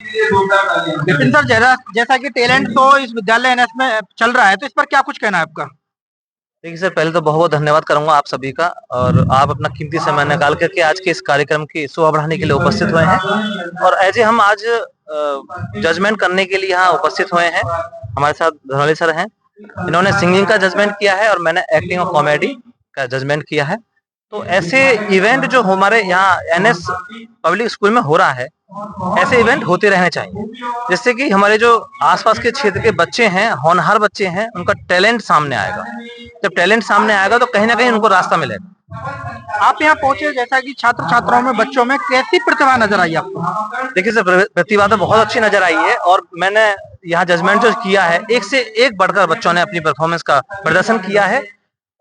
Vipin sir, जैसा जैसा कि टैलेंट तो इस विद्यालय एनएस में चल रहा है, तो इस पर क्या कुछ कहना है आपका? देखिए सर, पहले तो बहुत बहुत धन्यवाद करूंगा आप सभी का। और आप अपना कीमती समय निकाल करके आज के इस कार्यक्रम की शोभा बढ़ाने के लिए उपस्थित हुए हैं। और ऐसे हम आज जजमेंट करने के लिए यहाँ उपस्थित हुए हैं। हमारे साथ धनौली सर हैं, इन्होंने सिंगिंग का जजमेंट किया है और मैंने एक्टिंग और कॉमेडी का जजमेंट किया है। तो ऐसे इवेंट जो हमारे यहाँ एनएस पब्लिक स्कूल में हो रहा है, ऐसे इवेंट होते रहने चाहिए, जिससे कि हमारे जो आसपास के क्षेत्र के बच्चे हैं, होनहार बच्चे हैं, उनका टैलेंट सामने आएगा। जब टैलेंट सामने आएगा तो कहीं ना कहीं उनको रास्ता मिलेगा। आप यहाँ पहुंचे, जैसा कि छात्र छात्राओं में, बच्चों में कैसी प्रतिभा नजर आई आपको? देखिए सर, प्रतिभा तो बहुत अच्छी नजर आई है। और मैंने यहाँ जजमेंट जो किया है, एक से एक बढ़कर बच्चों ने अपनी परफॉर्मेंस का प्रदर्शन किया है।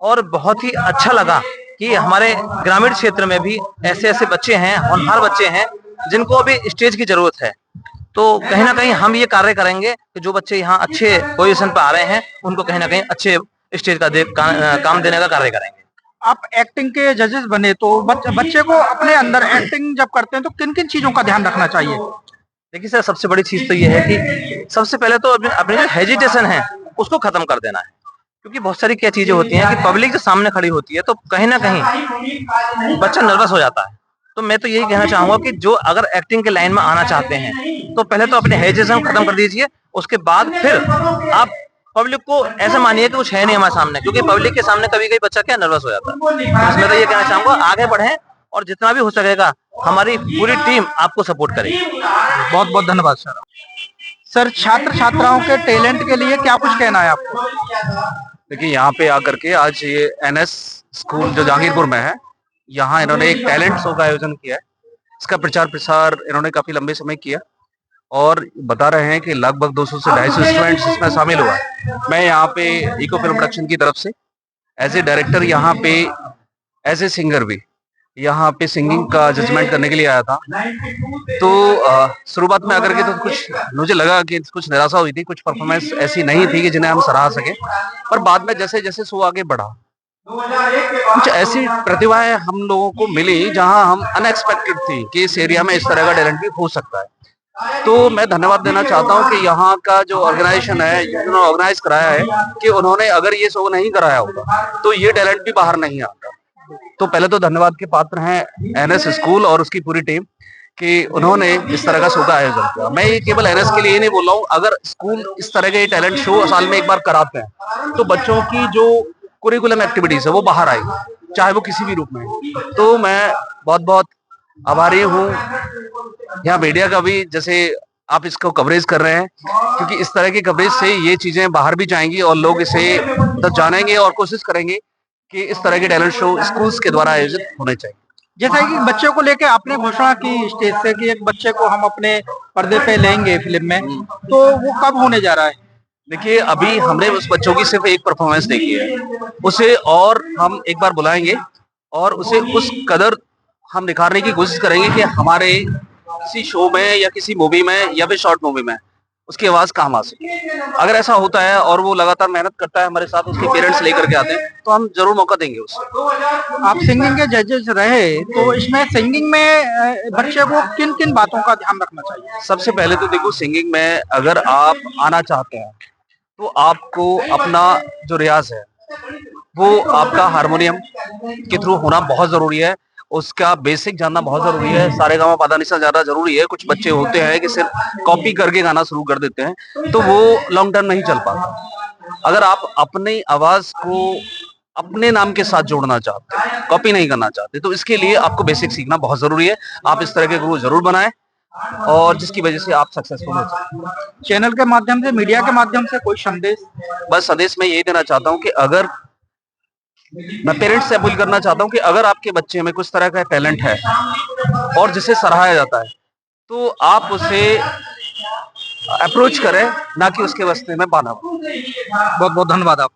और बहुत ही अच्छा लगा कि हमारे ग्रामीण क्षेत्र में भी ऐसे ऐसे बच्चे हैं, होनहार बच्चे हैं, जिनको अभी स्टेज की जरूरत है। तो कहीं ना कहीं हम ये कार्य करेंगे कि जो बच्चे यहाँ अच्छे पोजीशन पर आ रहे हैं, उनको कहीं ना कहीं अच्छे स्टेज का काम देने का कार्य करेंगे। आप एक्टिंग के जजेस बने, तो बच्चे को अपने अंदर एक्टिंग जब करते हैं तो किन किन चीजों का ध्यान रखना चाहिए? देखिए सर, सबसे बड़ी चीज तो ये है कि सबसे पहले तो अपनी जो हेजिटेशन है उसको खत्म कर देना है। क्योंकि बहुत सारी क्या चीजें होती हैं कि पब्लिक जो सामने खड़ी होती है, तो कहीं ना कहीं बच्चा नर्वस हो जाता है। तो मैं तो यही कहना चाहूंगा कि जो अगर एक्टिंग के लाइन में आना चाहते हैं, तो पहले तो अपने हेजिटेशन खत्म कर दीजिए। उसके बाद फिर आप पब्लिक को ऐसा मानिए कि कुछ है नहीं हमारे सामने, क्योंकि पब्लिक के सामने कभी कभी बच्चा क्या नर्वस हो जाता है। तो इसमें तो ये कहना चाहूंगा, आगे बढ़ें और जितना भी हो सकेगा हमारी पूरी टीम आपको सपोर्ट करेगी। बहुत बहुत धन्यवाद सर। सर, छात्र छात्राओं के टैलेंट के लिए क्या कुछ कहना है आपको? देखिए, यहाँ पे आकर के आज ये एनएस स्कूल जो जहांगीरपुर में है, यहाँ इन्होंने एक टैलेंट शो का आयोजन किया है। इसका प्रचार प्रसार इन्होंने काफी लंबे समय किया और बता रहे हैं कि लगभग 200 से 250 स्टूडेंट्स इसमें शामिल हुआ है। मैं यहाँ पे इको फिल्म प्रोडक्शन की तरफ से एज ए डायरेक्टर, यहाँ पे एज ए सिंगर भी यहाँ पे सिंगिंग का जजमेंट करने के लिए आया था। तो शुरुआत में आकर के तो कुछ मुझे लगा कि कुछ निराशा हुई थी, कुछ परफॉर्मेंस ऐसी नहीं थी कि जिन्हें हम सराह सके। पर बाद में जैसे जैसे शो आगे बढ़ा, कुछ ऐसी प्रतिभाएं हम लोगों को मिली जहां हम अनएक्सपेक्टेड थी कि इस एरिया में इस तरह का टैलेंट भी हो सकता है। तो मैं धन्यवाद देना चाहता हूं कि यहाँ का जो ऑर्गेनाइजेशन है, जिन्होंने ऑर्गेनाइज कराया है, कि उन्होंने अगर ये शो नहीं कराया होगा तो ये टैलेंट भी बाहर नहीं आता। तो पहले तो धन्यवाद के पात्र हैं एनएस स्कूल और उसकी पूरी टीम कि उन्होंने इस तरह का शो का आयोजन किया। मैं ये केवल एनएस के लिए नहीं बोल रहा हूँ, अगर स्कूल इस तरह के टैलेंट शो साल में एक बार कराते हैं तो बच्चों की जो कुरिकुलम एक्टिविटीज है वो बाहर आएगी, चाहे वो किसी भी रूप में। तो मैं बहुत बहुत आभारी हूँ यहाँ मीडिया का भी, जैसे आप इसको कवरेज कर रहे हैं, क्योंकि इस तरह की कवरेज से ये चीजें बाहर भी जाएंगी और लोग इसे तो जानेंगे और कोशिश करेंगे कि इस तरह के टैलेंट शो स्कूल्स के द्वारा आयोजित होने चाहिए। जैसा कि बच्चे को लेके आपने घोषणा की स्टेज से कि एक बच्चे को हम अपने पर्दे पे लेंगे फिल्म में, तो वो कब होने जा रहा है? देखिए, अभी हमने उस बच्चों की सिर्फ एक परफॉर्मेंस देखी है, उसे और हम एक बार बुलाएंगे और उसे उस कदर हम निखारने की कोशिश करेंगे कि हमारे किसी शो में या किसी मूवी में या फिर शॉर्ट मूवी में उसकी आवाज काम आ सके। अगर ऐसा होता है और वो लगातार मेहनत करता है हमारे साथ, उसके पेरेंट्स लेकर के आते हैं, तो हम जरूर मौका देंगे उसे। आप सिंगिंग के जजेस रहे, तो इसमें सिंगिंग में बच्चे को किन किन बातों का ध्यान रखना चाहिए? सबसे पहले तो देखो, सिंगिंग में अगर आप आना चाहते हैं तो आपको अपना जो रियाज है वो आपका हारमोनियम के थ्रू होना बहुत जरूरी है। उसका बेसिक जानना बहुत जरूरी है। सारेगामा पाधानिसा ज्यादा जरूरी है। कुछ बच्चे होते हैं कि सिर्फ कॉपी करके गाना शुरू कर देते हैं, तो वो लॉन्ग टर्म नहीं चल पाता। अगर आप अपनी आवाज को अपने नाम के साथ जोड़ना चाहते हैं, कॉपी नहीं करना चाहते, तो इसके लिए आपको बेसिक सीखना बहुत जरूरी है। आप इस तरह के गुरु जरूर बनाएं और जिसकी वजह से आप सक्सेसफुल हो जाए। चैनल के माध्यम से, मीडिया के माध्यम से कोई संदेश? बस संदेश मैं यही देना चाहता हूँ कि अगर मैं पेरेंट्स से अपील करना चाहता हूँ कि अगर आपके बच्चे में कुछ तरह का टैलेंट है और जिसे सराहा जाता है, तो आप उसे अप्रोच करें, ना कि उसके वास्ते में बाधा। बहुत बहुत धन्यवाद आपका।